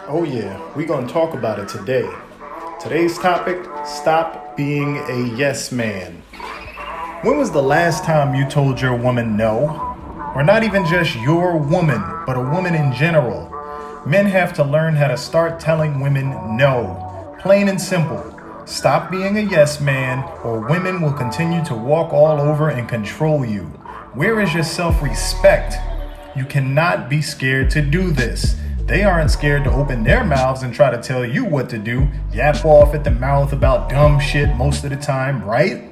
Oh yeah, we're gonna talk about it today. Today's topic, stop being a yes man. When was the last time you told your woman no? Or not even just your woman, but a woman in general. Men have to learn how to start telling women no. Plain and simple. Stop being a yes man, or women will continue to walk all over and control you. Where is your self-respect? You cannot be scared to do this. They aren't scared to open their mouths and try to tell you what to do, yap off at the mouth about dumb shit most of the time, right?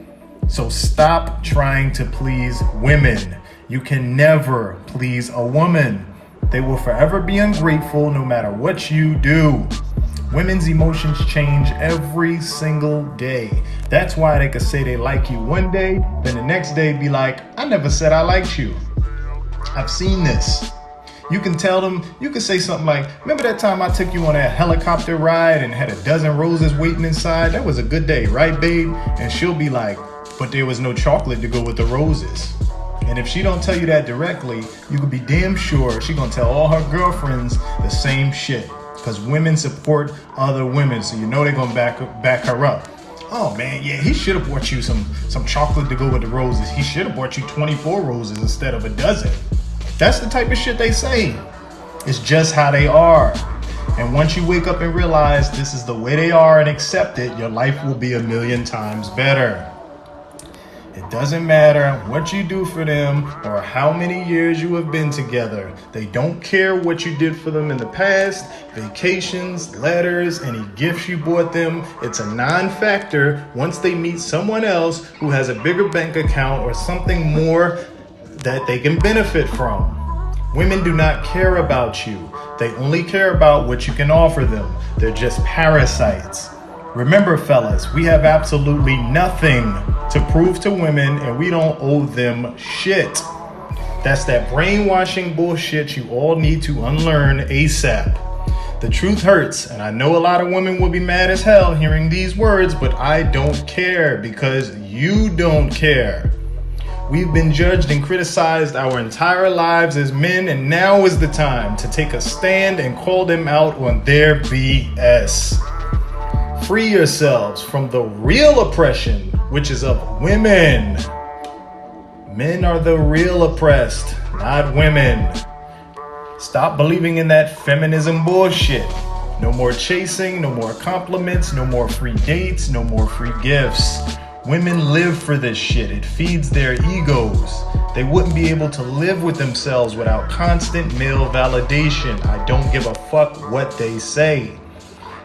So stop trying to please women. You can never please a woman. They will forever be ungrateful no matter what you do. Women's emotions change every single day. That's why they could say they like you one day, then the next day be like, I never said I liked you. I've seen this. You can tell them, you can say something like, remember that time I took you on that helicopter ride and had a dozen roses waiting inside? That was a good day, right, babe? And she'll be like, but there was no chocolate to go with the roses. And if she don't tell you that directly, you can be damn sure she gonna tell all her girlfriends the same shit. Because women support other women, so you know they're gonna back her up. Oh man, yeah, he should have bought you some chocolate to go with the roses. He should have bought you 24 roses instead of a dozen. That's the type of shit they say. It's just how they are. And once you wake up and realize this is the way they are and accept it, your life will be a million times better. It doesn't matter what you do for them or how many years you have been together. They don't care what you did for them in the past, vacations, letters, any gifts you bought them. It's a non-factor once they meet someone else who has a bigger bank account or something more that they can benefit from. Women do not care about you. They only care about what you can offer them. They're just parasites. Remember, fellas, we have absolutely nothing to prove to women and we don't owe them shit. That's that brainwashing bullshit you all need to unlearn ASAP. The truth hurts, and I know a lot of women will be mad as hell hearing these words, but I don't care because you don't care. We've been judged and criticized our entire lives as men, and now is the time to take a stand and call them out on their BS. Free yourselves from the real oppression, which is of women. Men are the real oppressed, not women. Stop believing in that feminism bullshit. No more chasing, no more compliments, no more free dates, no more free gifts. Women live for this shit. It feeds their egos. They wouldn't be able to live with themselves without constant male validation. I don't give a fuck what they say.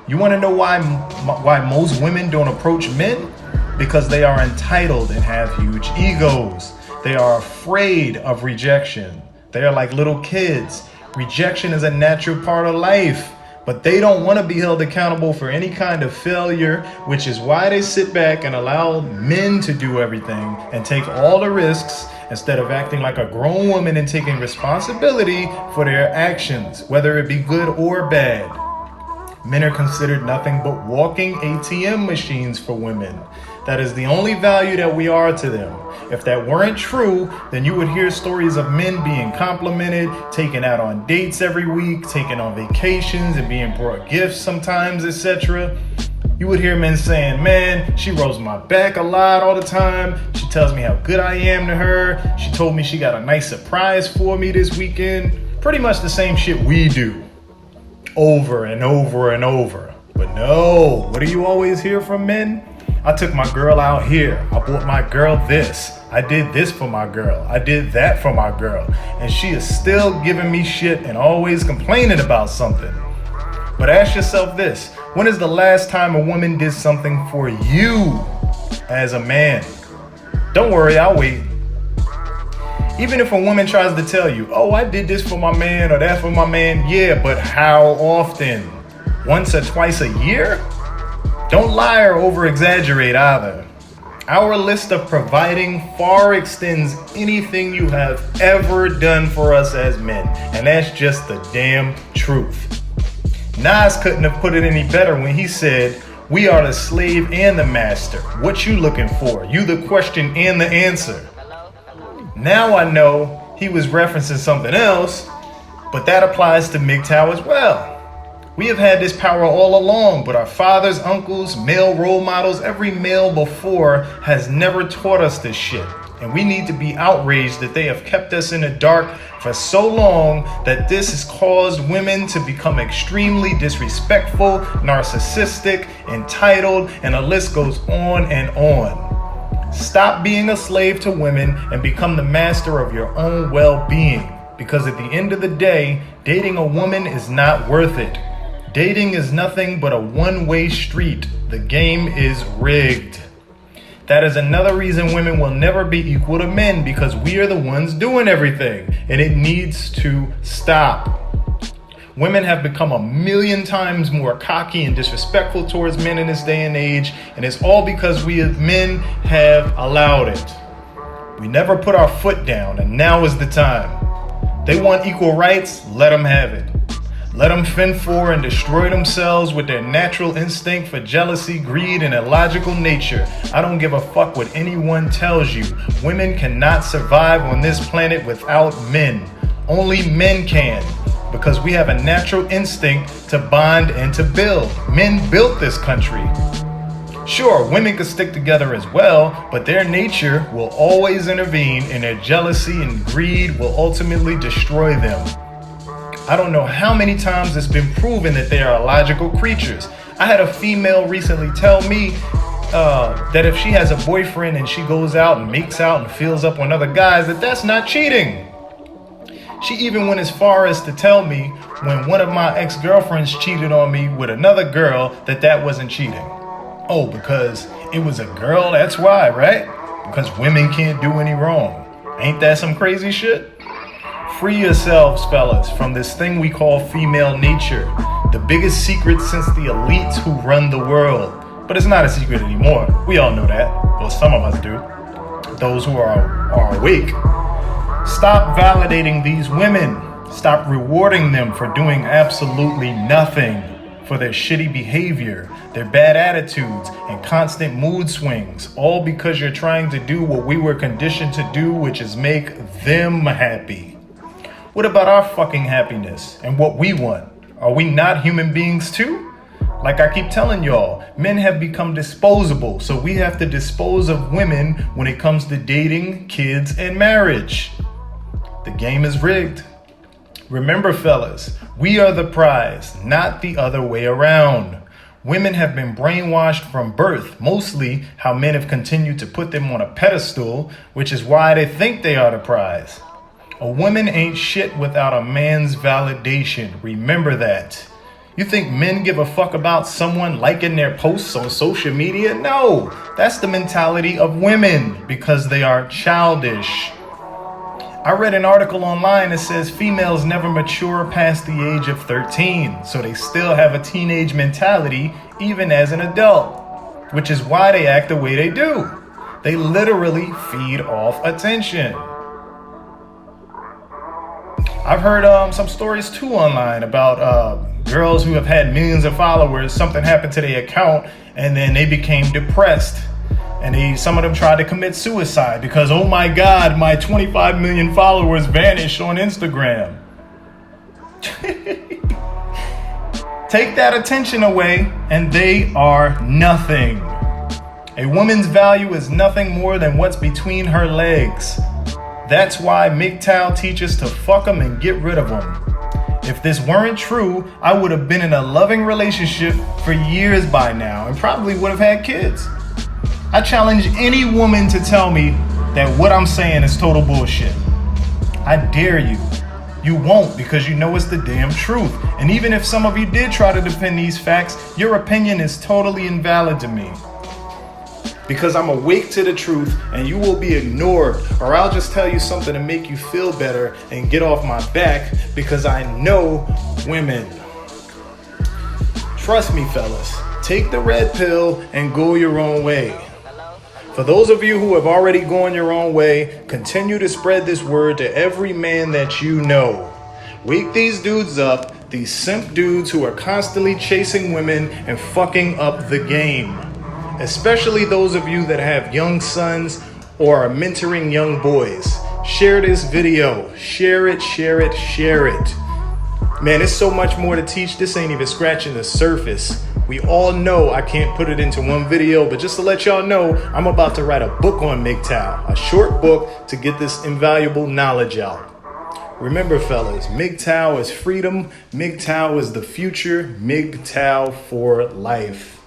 You want to know why most women don't approach men? Because they are entitled and have huge egos. They are afraid of rejection. They are like little kids. Rejection is a natural part of life. But they don't want to be held accountable for any kind of failure, which is why they sit back and allow men to do everything and take all the risks instead of acting like a grown woman and taking responsibility for their actions, whether it be good or bad. Men are considered nothing but walking ATM machines for women. That is the only value that we are to them. If that weren't true, then you would hear stories of men being complimented, taken out on dates every week, taken on vacations and being brought gifts sometimes, etc. You would hear men saying, man, she rubs my back a lot all the time. She tells me how good I am to her. She told me she got a nice surprise for me this weekend. Pretty much the same shit we do. Over and over and over. But no, what do you always hear from men? I took my girl out here. I bought my girl this. I did this for my girl. I did that for my girl. And she is still giving me shit and always complaining about something. But ask yourself this. When is the last time a woman did something for you as a man? Don't worry, I'll wait. Even if a woman tries to tell you, oh, I did this for my man or that for my man, yeah, but how often? Once or twice a year? Don't lie or over-exaggerate either. Our list of providing far extends anything you have ever done for us as men, and that's just the damn truth. Nas couldn't have put it any better when he said, We are the slave and the master. What you looking for? You the question and the answer. Now I know he was referencing something else, but that applies to Mgtow as well. We have had this power all along, but our fathers, uncles, male role models, every male before has never taught us this shit. And we need to be outraged that they have kept us in the dark for so long that this has caused women to become extremely disrespectful, narcissistic, entitled, and the list goes on and on. Stop being a slave to women and become the master of your own well-being. Because at the end of the day, dating a woman is not worth it. Dating is nothing but a one-way street. The game is rigged. That is another reason women will never be equal to men, because we are the ones doing everything, and it needs to stop. Women have become a million times more cocky and disrespectful towards men in this day and age, and it's all because we as men have allowed it. We never put our foot down, and now is the time. They want equal rights, let them have it. Let them fend for and destroy themselves with their natural instinct for jealousy, greed, and illogical nature. I don't give a fuck what anyone tells you. Women cannot survive on this planet without men. Only men can, because we have a natural instinct to bond and to build. Men built this country. Sure, women could stick together as well, but their nature will always intervene, and their jealousy and greed will ultimately destroy them. I don't know how many times it's been proven that they are illogical creatures. I had a female recently tell me that if she has a boyfriend and she goes out and makes out and feels up on other guys, that's not cheating. She even went as far as to tell me when one of my ex-girlfriends cheated on me with another girl that wasn't cheating. Oh, because it was a girl, that's why, right? Because women can't do any wrong. Ain't that some crazy shit? Free yourselves, fellas, from this thing we call female nature. The biggest secret since the elites who run the world. But it's not a secret anymore. We all know that. Well, some of us do. Those who are awake. Stop validating these women. Stop rewarding them for doing absolutely nothing. For their shitty behavior, their bad attitudes, and constant mood swings. All because you're trying to do what we were conditioned to do, which is make them happy. What about our fucking happiness and what we want? Are we not human beings too? Like I keep telling y'all, men have become disposable, so we have to dispose of women when it comes to dating, kids, and marriage. The game is rigged. Remember, fellas, we are the prize, not the other way around. Women have been brainwashed from birth, mostly how men have continued to put them on a pedestal, which is why they think they are the prize. A woman ain't shit without a man's validation. Remember that. You think men give a fuck about someone liking their posts on social media? No, that's the mentality of women because they are childish. I read an article online that says females never mature past the age of 13, so they still have a teenage mentality even as an adult, which is why they act the way they do. They literally feed off attention. I've heard some stories too online about girls who have had millions of followers. Something happened to their account and then they became depressed. And some of them tried to commit suicide because, oh my God, my 25 million followers vanished on Instagram. Take that attention away and they are nothing. A woman's value is nothing more than what's between her legs. That's why Mgtow teaches to fuck them and get rid of them. If this weren't true, I would have been in a loving relationship for years by now and probably would have had kids. I challenge any woman to tell me that what I'm saying is total bullshit. I dare you. You won't, because you know it's the damn truth. And even if some of you did try to defend these facts, your opinion is totally invalid to me. Because I'm awake to the truth and you will be ignored, or I'll just tell you something to make you feel better and get off my back because I know women. Trust me, fellas, take the red pill and go your own way. For those of you who have already gone your own way, continue to spread this word to every man that you know. Wake these dudes up, These simp dudes who are constantly chasing women and fucking up the game. Especially those of you that have young sons or are mentoring young boys. Share this video. Share it, share it, share it. Man, there's so much more to teach. This ain't even scratching the surface. We all know I can't put it into one video, but just to let y'all know, I'm about to write a book on Mgtow, a short book to get this invaluable knowledge out. Remember, fellas, Mgtow is freedom. Mgtow is the future. Mgtow for life.